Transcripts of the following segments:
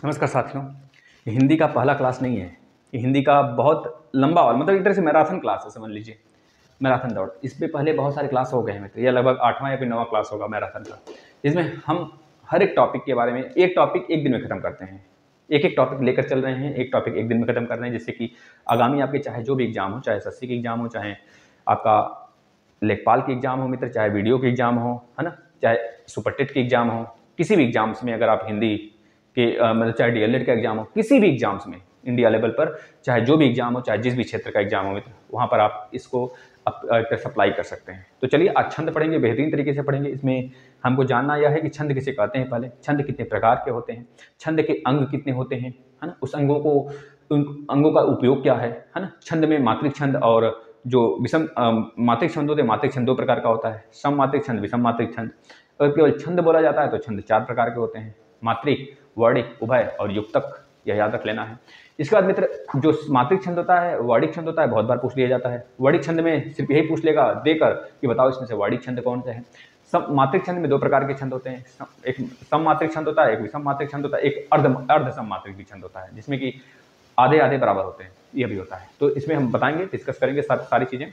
नमस्कार साथियों। ये हिंदी का पहला क्लास नहीं है, ये हिंदी का बहुत लंबा और मतलब एक तरह से मैराथन क्लास है, समझ लीजिए मैराथन दौड़। इस पे पहले बहुत सारे क्लास हो गए हैं मित्र, यह लगभग 8वां या फिर 9वां क्लास होगा मैराथन का। इसमें हम हर एक टॉपिक के बारे में एक टॉपिक एक दिन में खत्म करते हैं, एक एक टॉपिक लेकर चल रहे हैं, एक टॉपिक एक दिन में खत्म कर रहे हैं, जिससे कि आगामी आपके चाहे जो भी एग्जाम हो, चाहे एसएससी की एग्जाम हो, चाहे आपका लेखपाल की एग्जाम हो मित्र, चाहे वीडियो की एग्जाम हो, है ना, चाहे सुपर टेट की एग्जाम हो, किसी भी एग्जाम्स में अगर आप हिंदी के मतलब चाहे डीएलएड का एग्जाम हो, किसी भी एग्जाम्स में इंडिया लेवल पर चाहे जो भी एग्जाम हो, चाहे जिस भी क्षेत्र का एग्जाम हो मित्र, वहाँ पर आप इसको अप्लाई कर सकते हैं। तो चलिए आज छंद पढ़ेंगे, बेहतरीन तरीके से पढ़ेंगे। इसमें हमको जानना यह है कि छंद किसे कहते हैं, पहले छंद कितने प्रकार के होते हैं, छंद के अंग कितने होते हैं, है ना, उस अंगों को, उन अंगों का उपयोग क्या है ना। छंद में मात्रिक छंद और जो विषम मात्रिक छंद होते हैं, मात्रिक छंद 2 प्रकार का होता है, सम मात्रिक छंद, विषम मात्रिक छंद। अगर केवल छंद बोला जाता है तो छंद 4 प्रकार के होते हैं, मात्रिक, वर्णिक, उभय और युक्तक, यह याद रख लेना है। इसके बाद मित्र जो मात्रिक छंद होता है, वर्णिक छंद होता है, बहुत बार पूछ लिया जाता है। वर्णिक छंद में सिर्फ यही पूछ लेगा देकर कि बताओ इसमें से वर्णिक छंद कौन से हैं। सम मात्रिक छंद में 2 प्रकार के छंद होते हैं, एक सम मात्रिक छंद होता है, एक विषम मात्रिक छंद होता है, एक अर्ध सम मात्रिक भी छंद होता है, जिसमें कि आधे आधे बराबर होते हैं, यह भी होता है। तो इसमें हम बताएंगे, डिस्कस करेंगे सारी चीजें।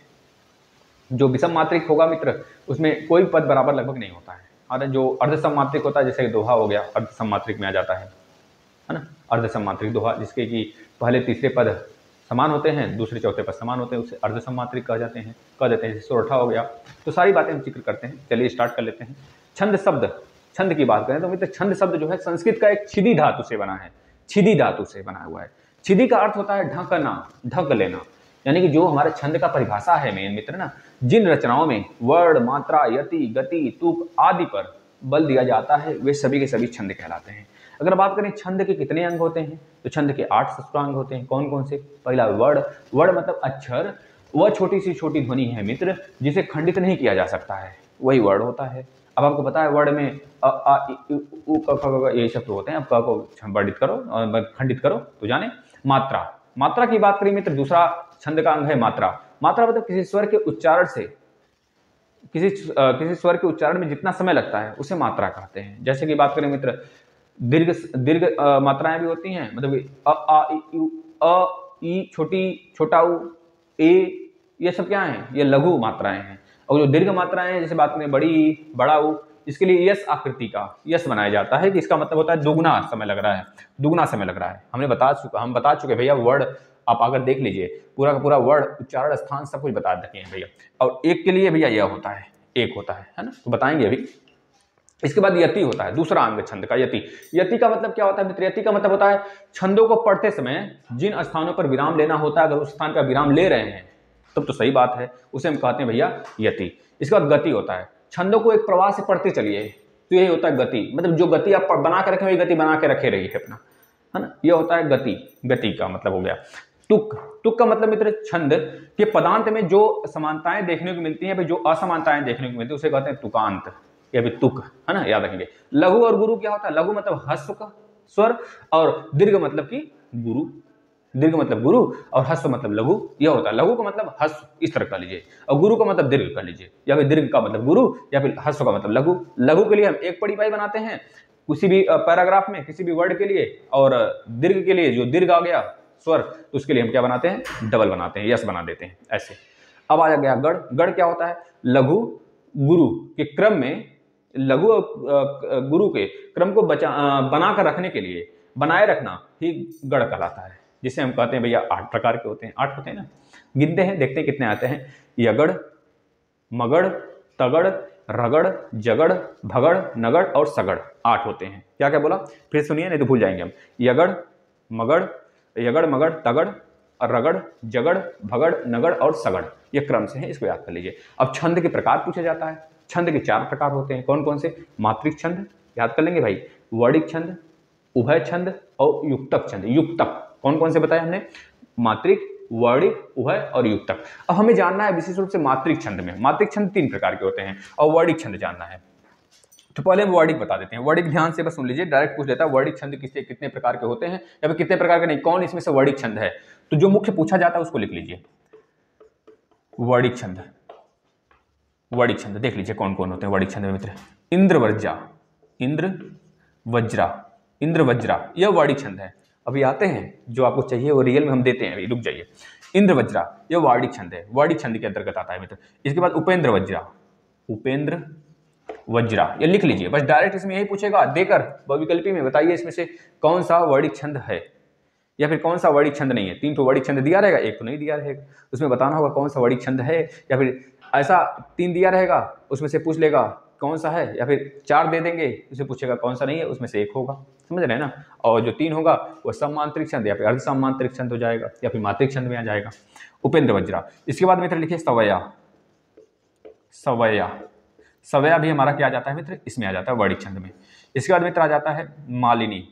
जो विषम मात्रिक होगा मित्र उसमें कोई पद बराबर लगभग नहीं होता है, और जो अर्ध सम मात्रिक होता है, जैसे दोहा हो गया, अर्ध सम मात्रिक में आ जाता है ना, अर्ध सम मात्रिक दोहा, जिसके कि पहले तीसरे पद समान होते हैं, दूसरे चौथे पद समान होते हैं, उसे अर्ध सम मात्रिक कह देते हैं। जैसे सोरठा हो गया। तो सारी बातें हम जिक्र करते हैं, चलिए स्टार्ट कर लेते हैं। छंद शब्द, छंद की बात करें तो मित्र छंद शब्द जो है संस्कृत का एक छिदी धातु से बना है, छिदी धातु से बना हुआ है। छिदी का अर्थ होता है ढकना, ढक लेना, यानी कि जो हमारे छंद का परिभाषा है मेन मित्र ना, जिन रचनाओं में वर्ण, मात्रा, यति, गति, तुक आदि पर बल दिया जाता है वे सभी के सभी छंद कहलाते हैं। अगर बात करें छंद के कितने अंग होते हैं, तो छंद के 8 सप्तांग होते हैं। कौन कौन से? पहला वर्ण, वर्ण मतलब अक्षर, वह छोटी सी छोटी ध्वनि है मित्र जिसे खंडित नहीं किया जा सकता है, वही वर्ण होता है। अब आपको पता है वर्ण में अ आ इ उ क ख ग यही सब तो होते हैं। अब क को वर्णित करो और खंडित करो तो जाने। मात्रा, मात्रा की बात करें मित्र दूसरा छंद का अंग है मात्रा। मात्रा मतलब किसी स्वर के उच्चारण से, किसी स्वर के उच्चारण में जितना समय लगता है उसे मात्रा कहते हैं। जैसे कि बात करें मित्र दीर्घ दीर्घ मात्राएं भी होती हैं, मतलब अ आ इ उ, अ ई छोटी, छोटा उ, ए, ये सब क्या हैं? ये लघु मात्राएं हैं। और जो दीर्घ मात्राएं हैं, जैसे बात करें बड़ी ई, बड़ा उ, इसके लिए यस आकृति का यस बनाया जाता है कि इसका मतलब होता है दुगना समय लग रहा है, दुगना समय लग रहा है। हम बता चुके भैया वर्ड आप अगर देख लीजिए पूरा का पूरा वर्ड, उच्चारण, स्थान सब कुछ बता देते हैं भैया। और एक के लिए भैया यह होता है, एक होता है ना, तो बताएंगे अभी। इसके बाद यति होता है, दूसरा अंग छंद का यति। यति का मतलब क्या होता है मित्र? यति का मतलब होता है छंदों को पढ़ते समय जिन स्थानों पर विराम लेना होता है, अगर उस स्थान का विराम ले रहे हैं तब तो सही बात है, उसे हम कहते हैं भैया यति। इसके बाद गति होता है, छंदों को एक प्रवाह से पढ़ते चलिए तो यही होता है गति, मतलब जो गति आप बना के रखे वही गति बना के रखे रहिए अपना, है ना, यह होता है गति। गति का मतलब हो गया। तुक, तुक का मतलब मित्र छंद के पदांत में जो समानताएं देखने को मिलती हैं, जो असमानताएं देखने को मिलती है उसे कहते हैं तुकांत, या फिर तुक, है ना, याद रखेंगे। लघु और गुरु क्या होता है? लघु मतलब ह्रस्व का स्वर, और दीर्घ मतलब कि गुरु, दीर्घ मतलब गुरु और ह्रस्व मतलब लघु, यह होता है। लघु का मतलब ह्रस्व इस तरह कर लीजिए, और गुरु का मतलब दीर्घ कर लीजिए, या फिर दीर्घ का मतलब गुरु, या फिर ह्रस्व का मतलब लघु। लघु के लिए हम एक परिपाई बनाते हैं किसी भी पैराग्राफ में, किसी भी वर्ड के लिए, और दीर्घ के लिए जो दीर्घ आ गया स्वर तो उसके लिए हम क्या बनाते हैं? डबल बनाते हैं, यस बना देते हैं ऐसे। अब आ गया गढ़। गढ़ क्या होता है? लघु गुरु के क्रम में, लघु और गुरु के क्रम को बना कर रखने के लिए, बनाए रखना ही गढ़ कहलाता है, जिसे हम कहते हैं भैया 8 प्रकार के होते हैं। 8 होते हैं ना, गिनते हैं, देखते हैं कितने आते हैं। यगड़, मगड़, तगड़, रगड़, जगड़, भगड़, नगड़ और सगड़, 8 होते हैं। क्या क्या बोला? फिर सुनिए नहीं तो भूल जाएंगे हम। यगड़, मगड़, यगड़, मगड़, तगड़, रगड़, जगड़, भगड़, नगड़ और सगड़, ये क्रम से है, इसको याद कर लीजिए। अब छंद के प्रकार पूछा जाता है। छंद के 4 प्रकार होते हैं। कौन कौन से? मात्रिक छंद, याद कर लेंगे भाई, वर्णिक छंद, उभय छंद और युक्तक छंद। युक्तक कौन कौन से बताए हमने? मात्रिक, वर्णिक, उभय और युक्तक। अब हमें जानना है विशेष रूप से मात्रिक छंद में। मात्रिक छंद 3 प्रकार के होते हैं और वर्णिक छंद जानना है, तो पहले हम वर्णिक बता देते हैं। वर्णिक ध्यान से बस सुन लीजिए, डायरेक्ट पूछ देता है वर्णिक छंद किससे कितने प्रकार के होते हैं, या फिर कितने प्रकार के नहीं, कौन इसमें से वर्णिक छंद है। तो जो मुख्य पूछा जाता है उसको लिख लीजिए। वर्णिक छंद, वर्णिक छंद देख लीजिए कौन कौन होते हैं वर्णिक छंद में मित्र। इंद्र वज्रा, इंद्र वज्रा, इंद्रवज्रा, यह वाड़ी छंद है। अभी आते हैं जो आपको चाहिए वो रियल में हम देते हैं, अभी रुक जाइए। इंद्रवज्रा यह वाड़ी छंद है, वाड़ी छंद के अंतर्गत आता है मित्र। इसके बाद उपेंद्र वज्रा, उपेंद्र वज्रा, ये लिख लीजिए बस, डायरेक्ट इसमें यही पूछेगा देकर बहुविकल्पी में बताइए इसमें से कौन सा वाड़ी छंद है या फिर कौन सा वाड़ी छंद नहीं है। 3 तो वाड़ी छंद दिया रहेगा, एक तो नहीं दिया रहेगा, उसमें बताना होगा कौन सा वाड़ी छंद है, या फिर ऐसा 3 दिया रहेगा उसमें से पूछ लेगा कौन सा है, या फिर 4 दे देंगे उसे पूछेगा कौन सा नहीं है, उसमें से एक होगा, समझ रहे हैं ना। और जो 3 होगा वो सम्मांत्रिक छंद या फिर अर्ध सम्मांत्रिक छंद हो जाएगा या फिर मात्रिक छंद में आ जाएगा। उपेंद्र वज्रा। इसके बाद मित्र लिखिए सवया, सवया, सवया भी हमारा क्या आ जाता है मित्र, इसमें आ जाता है वाड़ी छंद में। इसके बाद मित्र आ जाता है मालिनी,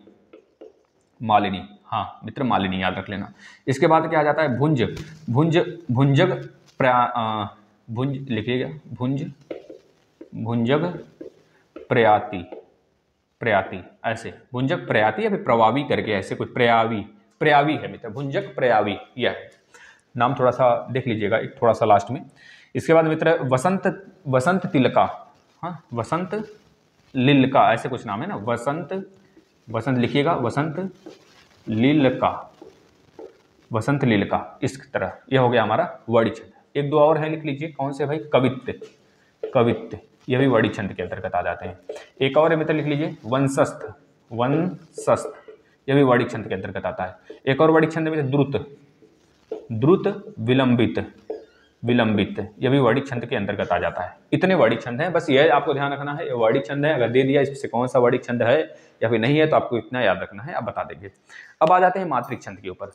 मालिनी, हाँ मित्र मालिनी याद रख लेना। इसके बाद क्या आ जाता है भुंज, भुंज, भुंजग, भुंज लिखिएगा, भुंज, भुंजग प्रयाति, प्रयाति, ऐसे भुंजक प्रयाति या फिर प्रवावी करके ऐसे कुछ, प्रयावी, प्रयावी है मित्र, भुंजक प्रयावी यह है नाम, थोड़ा सा देख लीजिएगा एक थोड़ा सा लास्ट में। इसके बाद मित्र वसंत, वसंत तिलका, हाँ वसंत लिलका ऐसे कुछ नाम है ना, वसंत, वसंत लिखिएगा, वसंत लीलका, वसंत लीलका, इस तरह यह हो गया हमारा वाड़ी छंद। 1-2 और है लिख लीजिए, कौन से भाई, कवित्त, कवित्त यह भी वाड़ी छंद के अंतर्गत आ जाते हैं। एक और है मित्र लिख लीजिए वंशस्थ, वंशस्थ यह भी वाड़ी छंद के अंतर्गत आता है। एक और वाड़ी छंद में द्रुत, द्रुत, विलंबित, विलंबित यह भी वाड़ी छंद के अंतर्गत आ जाता है। इतने वाड़ी छंद हैं, बस यह आपको ध्यान रखना है, ये वाड़ी छंद है, अगर दे दिया इससे कौन सा वाड़ी छंद है या फिर नहीं है तो आपको इतना याद रखना है, आप बता देंगे। अब आ जाते हैं मात्रिक छंद के ऊपर।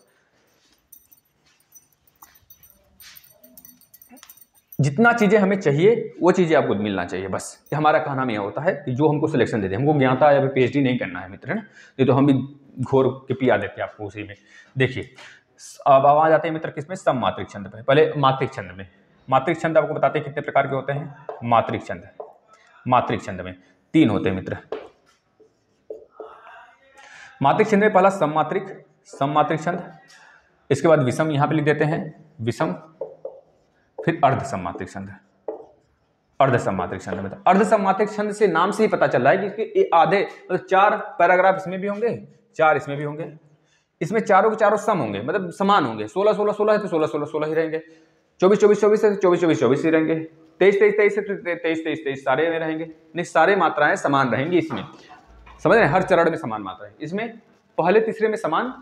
जितना चीजें हमें चाहिए वो चीजें आपको मिलना चाहिए, बस हमारा कहना में यह होता है कि जो हमको सिलेक्शन देते हैं, हमको ज्ञाता या फिर पीएचडी नहीं करना है मित्र, है ना, नहीं तो हम भी घोर के पिया देते हैं आपको उसी में। देखिए अब आ जाते हैं मित्र किसमें, सममात्रिक छंद पे। पहले मात्रिक छंद में, मात्रिक छंद आपको बताते हैं कितने प्रकार के होते हैं। मात्रिक छंद, मात्रिक छंद में 3 होते हैं मित्र। मात्रिक छंद में पहला सममात्रिक, सममात्रिक छंद, इसके बाद विषम यहां पे लिख देते हैं, विषम, फिर अर्ध सम्मात्रिक छंद, अर्ध सम्मात्रिक छंद में। अर्ध सम्मात्रिक छंद से नाम से ही पता चल रहा है कि इसके आधे मतलब 4 पैराग्राफ इसमें भी होंगे, 4 इसमें भी होंगे, इसमें चारों के चारों सम होंगे, मतलब समान होंगे। 16 16 16 है तो 16 16 16 ही रहेंगे, 24 24 24 है तो 24 24 24 ही रहेंगे, 23 23 23 है तो 23 23 23 सारे में रहेंगे। नहीं, सारे मात्राएं समान रहेंगी इसमें, समझ रहे हैं, हर चरण में समान मात्राएं। इसमें पहले तीसरे में समान,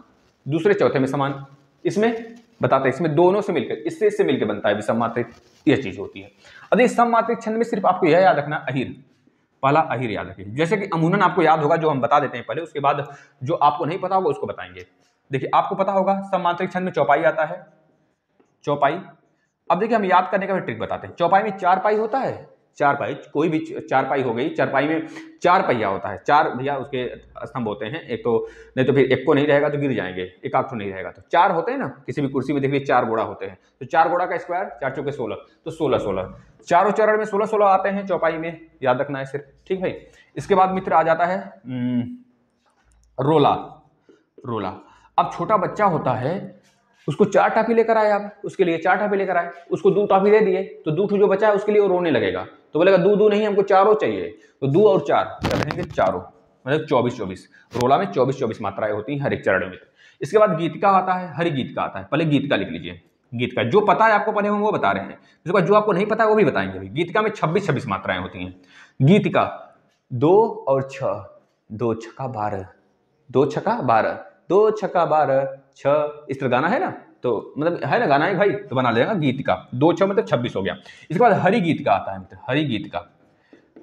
दूसरे चौथे में समान, इसमें बताते हैं, इसमें दोनों से मिलकर, इससे मिलकर बनता है विषम मात्रिक, यह चीज होती है। अभी सममात्रिक छंद में सिर्फ आपको यह याद रखना, अहिर, पहला अहिर याद रखिए। जैसे कि अमूनन आपको याद होगा, जो हम बता देते हैं पहले, उसके बाद जो आपको नहीं पता होगा उसको बताएंगे। देखिए आपको पता होगा सममात्रिक छंद में चौपाई आता है, चौपाई। अब देखिए हम याद करने का भी ट्रिक बताते हैं। चौपाई में 4 पाई होता है, 4 पाई, कोई भी 4 पाई हो गई, चारपाई में 4 पहिया होता है, 4 भैया उसके स्तंभ होते हैं, एक तो नहीं तो फिर एक को नहीं रहेगा तो गिर जाएंगे, एक आठ नहीं रहेगा तो 4 होते हैं ना, किसी भी कुर्सी में देखिए 4 घोड़ा होते हैं, तो 4 घोड़ा का स्क्वायर 4 चौके 16, तो 16 16, चारों चरण में 16 16 आते हैं चौपाई में, याद रखना है सिर्फ, ठीक भाई। इसके बाद मित्र आ जाता है रोला, रोला। अब छोटा बच्चा होता है, उसको 4 टाफी लेकर आए आप, उसके लिए 4 टाफी लेकर आए, उसको 2 टाफी दे दिए, तो 2 जो बचा है उसके लिए वो रोने लगेगा, तो बोलेगा 2 नहीं हमको 4 चाहिए, तो 2 और 4 क्या रहेंगे, 4, मतलब 24 24। रोला में 24 24 मात्राएं होती हैं हर एक चरण में। इसके बाद गीत का आता है, हरि गीत का आता है। पहले गीत का लिख लीजिए, गीत का जो पता है आपको पहले हम वो बता रहे हैं, इसके बाद जो आपको नहीं पता है वो भी बताएंगे। गीत का में 26 26 मात्राएं होती हैं। गीत का 2 और 6, 2 छक्का 12, 2 छक्का 12, 2 छक्का 12 6, इस तरह गाना है ना, तो मतलब है ना गाना है भाई, तो बना लेगा गीत का 2 6 मतलब 26 हो गया। इसके बाद हरि गीत का आता है मित्र, हरि गीत का,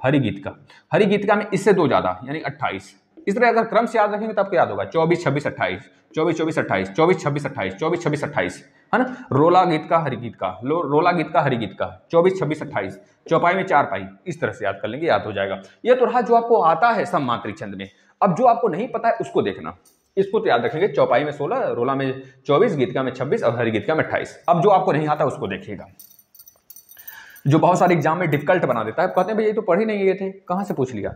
हरि गीत का, हरि गीत का में इससे 2 ज्यादा यानी 28। इस तरह अगर क्रम से याद रखेंगे तब क्या याद होगा, 24 26 28, 24 24 28, 24 26 28, 24 26 28, है ना। रोला गीत का हरि गीत का, रोला गीत का हरि गीत का, 24 26 28, चौपाई में 4 पाई, इस तरह से याद कर लेंगे, याद हो जाएगा। यह तो रहा जो आपको आता है सममात्रिक छंद में। अब जो आपको नहीं पता है उसको देखना, इसको तो याद रखेंगे, चौपाई में 16, रोला में 24, गीतका में 26 और हरि गीतका में 28। अब जो आपको नहीं आता उसको देखिएगा, जो बहुत सारे एग्जाम में डिफिकल्ट बना देता है, कहते हैं भाई ये तो पढ़ ही नहीं गए थे, कहां से पूछ लिया।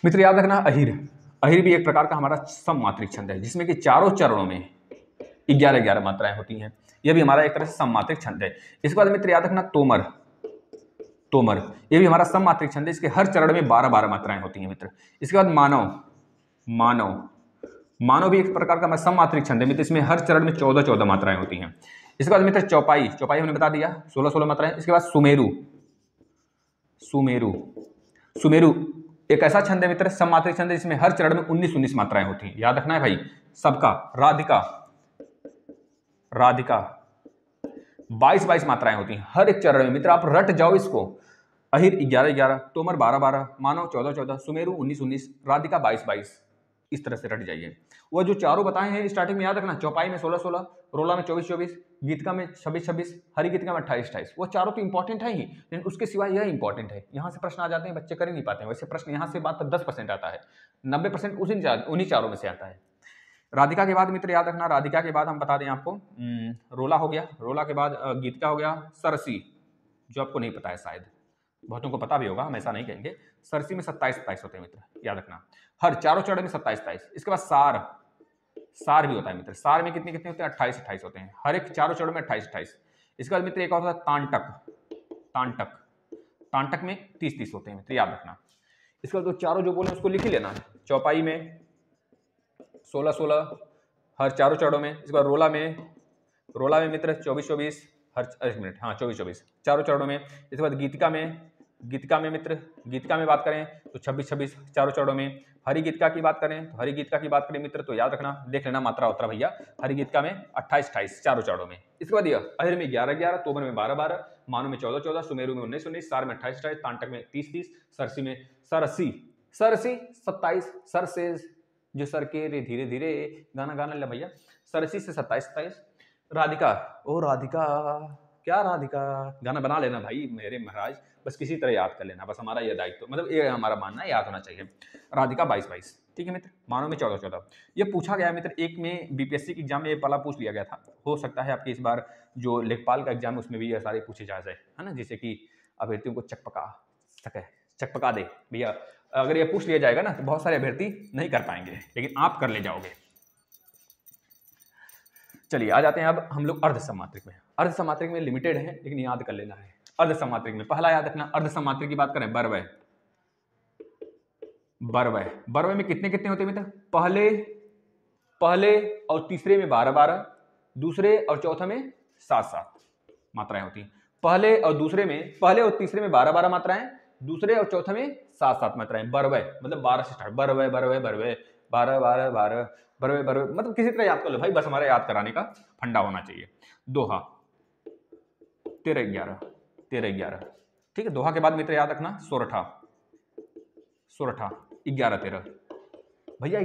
मित्र याद रखना अहिर, अहिर भी एक प्रकार का हमारा सममात्रिक छंद है, जिसमें कि चारों चरणों में 11-11 मात्राएं होती हैं। यह भी हमारा एक तरह से सममात्रिक छंद है। इसके बाद मित्र याद रखना तोमर, तोमर ये भी हमारा सममात्रिक छंद है, इसके हर चरण में 12-12 मात्राएं होती हैं मित्र। इसके बाद मानव, मानव, मानव भी एक प्रकार का सममात्रिक छंद है मित्र, इसमें हर चरण में 14-14 मात्राएं होती हैं। इसके बाद मित्र चौपाई, चौपाई हमने बता दिया 16-16 मात्राएं। इसके बाद सुमेरु, सुमेरु, सुमेरु एक ऐसा छंद है मित्र, सममात्रिक छंद है जिसमें हर चरण में 19-19 मात्राएं होती हैं, याद रखना है भाई सबका। राधिका, राधिका 22-22 मात्राएं होती हैं हर एक चरण में मित्र, आप रट जाओ इसको। अहिर 11-11, तोमर 12-12, मानव 14-14, सुमेरु 19-19, राधिका 22-22, इस तरह से रट जाइए। वो जो चारों बताए हैं स्टार्टिंग में याद रखना, चौपाई में 16-16, रोला में 24-24, गीतका में 26-26, हरि गीतका में 28-28, वो चारों तो इंपॉर्टेंट है ही, लेकिन उसके सिवा यह इंपॉर्टेंट है। यहाँ से प्रश्न आ जाते हैं, बच्चे कर ही नहीं पाते हैं। वैसे प्रश्न यहाँ से मात्र 10% आता है, 90% उन्हीं चारों में से आता है। राधिका के बाद मित्र याद रखना, राधिका के बाद हम बता दें आपको, रोला हो गया, रोला के बाद गीतका हो गया, सरसी जो आपको नहीं पता है शायद, बहुतों को पता भी होगा, हम ऐसा नहीं कहेंगे। सरसी में 27-27 होते हैं मित्र, याद रखना, हर चारों चरण में 27-27। इसके बाद सार, सार भी होता है मित्र, सार में कितने कितने होते हैं, 28-28 होते हैं, हर एक चारों चरण में 28-28। इसके बाद मित्र एक और होता है तांटक, तांटक, तांटक में 30-30 होते हैं मित्र, याद रखना। इसके बाद तो चारों जो बोले उसको लिख ही लेना, चौपाई में 16-16 हर चारों चरणों में। इसके बाद रोला में मित्र 24-24 हर, एक मिनट, हाँ 24-24 चारों चरणों में। इसके बाद गीतिका में मित्र, गीतिका में बात करें तो 26-26 चारों चरणों में। हरि गीतिका की बात करें तो हरि गीतिका की बात करें मित्र, तो याद रखना, देख लेना मात्रा उत्तरा भैया, हरि गीतिका में 28-28 चारों चरणों में। इसके बाद यह अहिर में 11-11, तोमर में 12-12, मानव में 14-14, सुमेरु में 19-19, सार में 28-28, तांटक में 30-30, सरसी में सरसी 27, सरसेज जो सर के रे धीरे धीरे गाना ले भैया, सरसी से 27-27। राधिका, ओ राधिका, क्या राधिका, गाना बना लेना भाई मेरे महाराज, बस किसी तरह याद कर लेना, बस हमारा यह दायित्व, मतलब ये हमारा मानना है, याद होना चाहिए। राधिका 22-22, ठीक है मित्र। मानव में 14-14, ये पूछा गया मित्र, एक में बीपीएससी के एग्जाम में ये पहला पूछ लिया गया था, हो सकता है आपके इस बार जो लेखपाल का एग्जाम है उसमें भी ये सारे पूछे जा जाए, है ना, जिससे कि अभ्यर्थियों को चकपका दे भैया। अगर ये पूछ लिया जाएगा ना तो बहुत सारे अभ्यर्थी नहीं कर पाएंगे, लेकिन आप कर ले जाओगे। चलिए आ जाते हैं अब हम लोग अर्धसमात्रिक में। अर्धसमात्रिक में लिमिटेड है, लेकिन याद कर लेना है। अर्धसमात्रिक में पहला याद रखना, अर्धसमात्रिक की बात करें, बरवय, बरवय, बरवय में कितने कितने होते हैं मित्र, पहले और तीसरे में 12-12, दूसरे और चौथे में 7-7 मात्राएं होती हैं। पहले और तीसरे में 12-12 मात्राएं, दूसरे और चौथे में 7-7 मात्राएं। बरवय मतलब 12 से स्टार्ट, बरवय 12-12 बरवय, मतलब किसी तरह याद कर लो भाई, बस हमारा याद कराने का फंडा होना चाहिए। दोहा 13-11, ठीक है। दोहा के बाद मित्र याद रखना, सोरठा 11-13 भैया,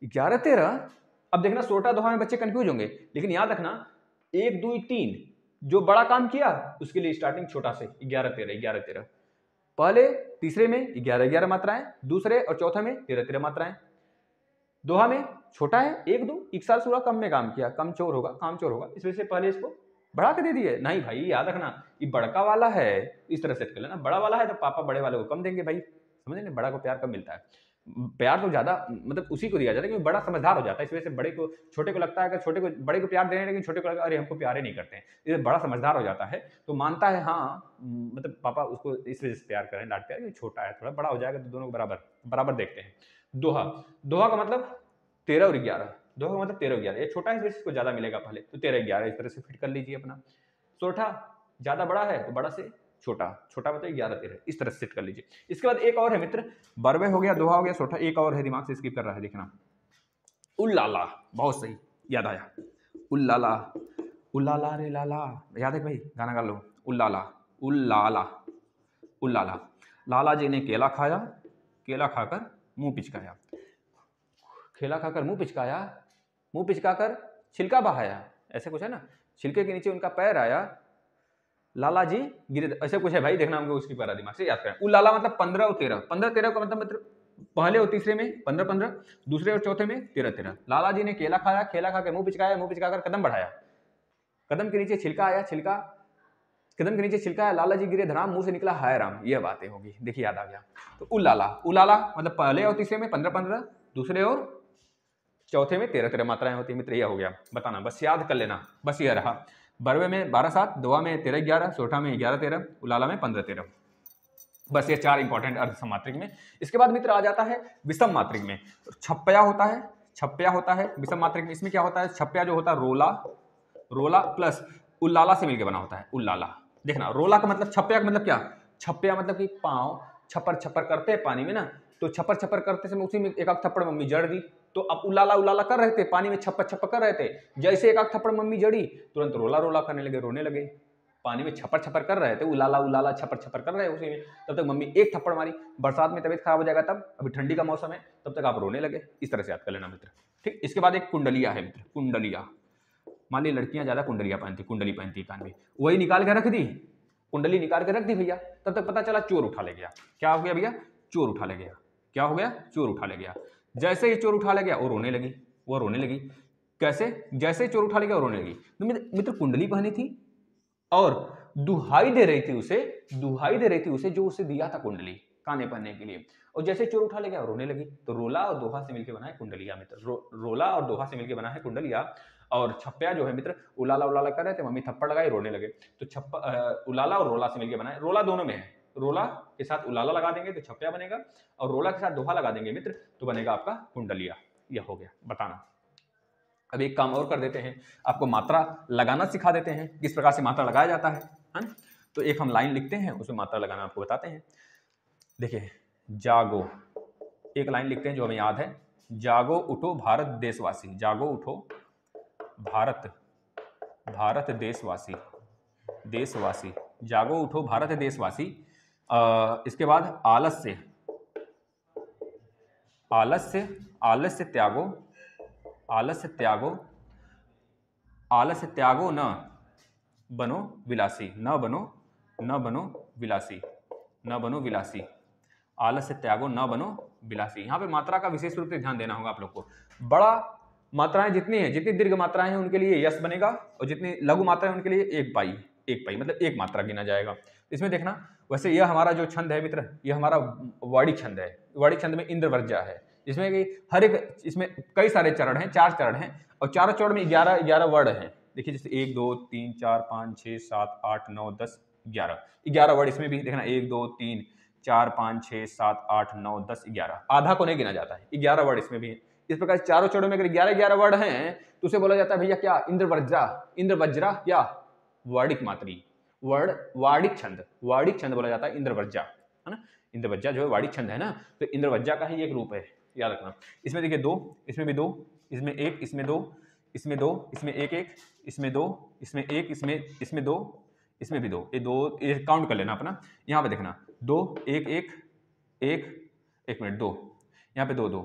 11-13। अब देखना सोरठा दोहा में बच्चे कंफ्यूज होंगे, लेकिन याद रखना 1 2 3 जो बड़ा काम किया उसके लिए स्टार्टिंग छोटा से 11-13। पहले तीसरे में 11-11 मात्राएं, दूसरे और चौथे में 13-13 मात्राएं। दोहा में छोटा है 1 2, एक साल सूरा कम में काम किया, काम चोर होगा, इस वजह से पहले इसको बढ़ा के दे दिए। नहीं भाई, याद रखना ये बड़का वाला है, इस तरह सेट कर लेना, बड़ा वाला है तो पापा बड़े वाले को कम देंगे भाई, समझे ना, बड़ा को प्यार कब मिलता है, प्यार तो ज्यादा मतलब उसी को दिया जाता है क्योंकि बड़ा समझदार हो जाता है। इस वजह से बड़े को छोटे को लगता है कि छोटे को बड़े को प्यार दे रहे हैं, लेकिन छोटे को लगता है अरे हमको प्यार ही नहीं करते हैं, इसलिए बड़ा समझदार हो जाता है तो मानता है हाँ, मतलब पापा उसको इस वजह से प्यार करें, डांटते हैं, छोटा है थोड़ा, बड़ा हो जाएगा तो दोनों को बराबर देखते हैं। दोहा का मतलब 13 और 11, दोहा का मतलब 13 और 11, ये छोटा है इस वजह से इसको ज्यादा मिलेगा पहले, तो 13-11 इस तरह से फिट कर लीजिए अपना। सोरठा ज्यादा बड़ा है तो बड़ा से छोटा मतलब 11-13, इस तरह से सेट कर लीजिए। इसके बाद एक और है मित्र, बरवे हो गया, दोहा हो गया, सोरठा, एक और है, दिमाग से स्किप कर रहा है, देखना, उल्लाला, बहुत सही याद आया, उल्लाला रे लाला, याद है भाई, गाना गा लो, उल्लाला। लाला जी ने केला खाया, केला खाकर मुंह पिचकाया, केला खाकर मुंह पिचकाकर छिलका बहाया, ऐसे कुछ है ना, छिलके के नीचे उनका पैर आया, लाला जी गिरे, ऐसे कुछ है भाई, देखना हमको उसकी पैरा दिमाग से याद करें। उल्लाला मतलब 15 और 13, 15-13 का मतलब पहले और तीसरे में 15-15, दूसरे और चौथे में 13-13। लाला जी ने केला खाया, केला खा के मुंह पिचकाकर कदम बढ़ाया, कदम के नीचे छिलका आया, लाला जी गिरे धड़ाम, मुंह से निकला हाय राम, यह बातें होगी, देखिए याद आ गया। तो उल्लाला मतलब पहले और तीसरे में 15-15, दूसरे और चौथे में 13-13 मात्राएं होती है मित्र, यह हो गया, बताना बस याद कर लेना, बस यह रहा। बरवे में 12-7, दोहा में 13-11, सोरठा में 11-13, उलाला में 15-13। बस ये 4 इंपॉर्टेंट अर्ध सममात्रिक में। इसके बाद मित्र आ जाता है विषम मात्रिक में। छप्पया होता है, छप्पया होता है विषम मात्रिक में। इसमें क्या होता है, छप्पया जो होता है रोला, रोला प्लस उल्लाला से मिलकर बना होता है, उल्लाला। देखना रोला का मतलब, छप्पया का मतलब क्या, छप्पया मतलब कि पांव छप्पर छप्पर करते हैं पानी में ना, तो छप्पर छप्पर करते समय उसी में एक आध थप्पड़ मम्मी जड़ दी, तो अब उलाला उलाला कर रहे थे, पानी में छप्पर छप्पर कर रहे थे, जैसे एक आध थप्पड़ मम्मी जड़ी तुरंत रोला रोला करने लगे, रोने लगे। पानी में छप्पर छप्पर कर रहे थे, उलाला उलाला छप्पर छप्पर कर रहे हैं उसी में, तब तक मम्मी एक थप्पड़ मारी। बरसात में तबीयत खराब हो जाएगा तब, अभी ठंडी का मौसम है, तब तक आप रोने लगे। इस तरह से याद कर लेना मित्र। ठीक, इसके बाद एक कुंडलिया है मित्र, कुंडलिया। मान ली लड़कियां ज्यादा कुंडलिया पहनती, कुंडली पहनती कान में, वही निकाल के रख दी, कुंडली निकाल के रख दी भैया, तब तक पता चला चोर उठा ले गया। क्या हो गया भैया, चोर उठा ले गया। क्या हो गया, चोर उठा ले गया। जैसे ही चोर उठा ले गया वो रोने लगी, वो रोने लगी। कैसे, जैसे ही चोर उठा ले गया वो रोने लगी। तो मित्र कुंडली पहनी थी और दुहाई दे रही थी उसे, दुहाई दे रही थी उसे जो उसे दिया था कुंडली काने पहनने के लिए, और जैसे चोर उठा ले गया रोने लगी। तो रोला और दोहा से मिलकर बना है कुंडलिया मित्र। रोला और दोहा से मिलकर बना है कुंडलिया। और छप्पया जो है मित्र, उलाला उलाला कर रहे थे, मम्मी थप्पड़ लगाई, रोने लगे, तो उलाला और रोला से मिलकर बना है। रोला दोनों में है, रोला के साथ उलाला लगा देंगे तो छप्पया बनेगा, और रोला के साथ दोहा लगा देंगे मित्र तो बनेगा आपका कुंडलिया। यह हो गया बताना। अब एक काम और कर देते हैं, आपको मात्रा लगाना सिखा देते हैं, किस प्रकार से मात्रा लगाया जाता है ना। तो एक हम लाइन लिखते हैं, उसमें मात्रा लगाना आपको बताते हैं। देखिए, जागो, एक लाइन लिखते हैं जो हमें याद है, जागो उठो भारत देशवासी, जागो उठो भारत, भारत देशवासी, देशवासी, जागो उठो भारत देशवासी। इसके बाद आलस्य, आलस्य, आलस्य त्यागो, आलस्य त्यागो, आलस्य त्यागो न बनो विलासी, न बनो, न बनो विलासी, न बनो विलासी, आलस्य त्यागो न बनो विलासी। यहाँ पे मात्रा का विशेष रूप से ध्यान देना होगा आप लोग को। बड़ा मात्राएं जितनी है, जितनी दीर्घ मात्राएं हैं उनके लिए यश बनेगा, और जितनी लघु मात्राएं उनके लिए एक पाई, एक पाई मतलब एक मात्रा गिना जाएगा। इसमें देखना, वैसे यह हमारा जो छंद है मित्र, यह हमारा वाड़ी छंद है। वाड़ी छंद में इंद्रवर्जा है, जिसमें कि हर एक, इसमें कई सारे चरण हैं, 4 चरण हैं, और चारों चरण में 11 वर्ड हैं। देखिए जैसे 1 2 3 4 5 6 7 8 9 10 11 वर्ड इसमें भी देखना, 1 2 3 4 5 6 7 8 9 10 11, आधा को नहीं गिना जाता है, 11 वर्ड इसमें भी है। इस प्रकार चारों चरणों में अगर 11 वर्ड हैं तो उसे बोला जाता है भैया क्या, इंद्रवज्रा, इंद्रवज्रा या वार्डिक मात्री, वर्ड वार्डिक छंद, वार्डिक छंद बोला जाता है इंद्रवज्जा, है ना। इंद्रवज्जा जो है वार्डिक छंद है ना, तो इंद्रवज्जा का ही एक रूप है, याद रखना। इसमें देखिए 2, इसमें भी 2, इसमें 1, इसमें 2, इसमें 2, इसमें 1 1, इसमें 2, इसमें 1, इसमें 2, इसमें भी 2, ये 2, ये काउंट कर लेना अपना। यहाँ पे देखना 2 1 1 1 1 मिनट 2, यहाँ पे 2 2,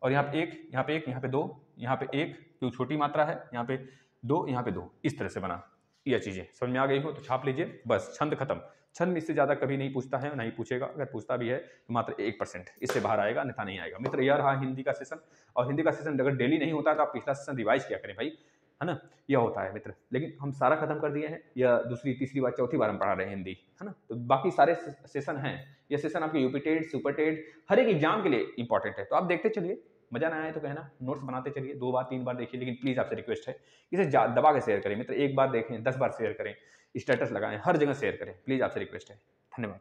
और यहाँ पे 1, यहाँ पे 1, यहाँ पे 2, यहाँ पे 1, क्योंकि छोटी मात्रा है, यहाँ पे 2, यहाँ पे 2, इस तरह से बना। यह चीजें समझ में आ गई हो तो छाप लीजिए, बस छंद खत्म। छंद इससे ज्यादा कभी नहीं पूछता है, नहीं पूछेगा, अगर पूछता भी है तो मात्र 1%, इससे बाहर आएगा, अन्यथा नहीं आएगा। मित्र यह रहा हिंदी का सेशन, और हिंदी का सेशन अगर डेली नहीं होता तो आप पिछला सेशन रिवाइज किया करें भाई, है ना। यह होता है मित्र, लेकिन हम सारा खत्म कर दिए हैं, यह दूसरी तीसरी बार चौथी बार हम पढ़ा रहे हैं हिंदी, है ना। तो बाकी सारे सेशन हैं, यह सेशन आपके यूपी टेट, सुपर टेट, हर एक एग्जाम के लिए इंपॉर्टेंट है। तो आप देखते चलिए, मजा ना आए तो कहना, नोट्स बनाते चलिए, 2 बार 3 बार देखिए, लेकिन प्लीज आपसे रिक्वेस्ट है इसे दबा के शेयर करें मित्र, एक बार देखें 10 बार शेयर करें, स्टेटस लगाएं, हर जगह शेयर करें, प्लीज आपसे रिक्वेस्ट है। धन्यवाद।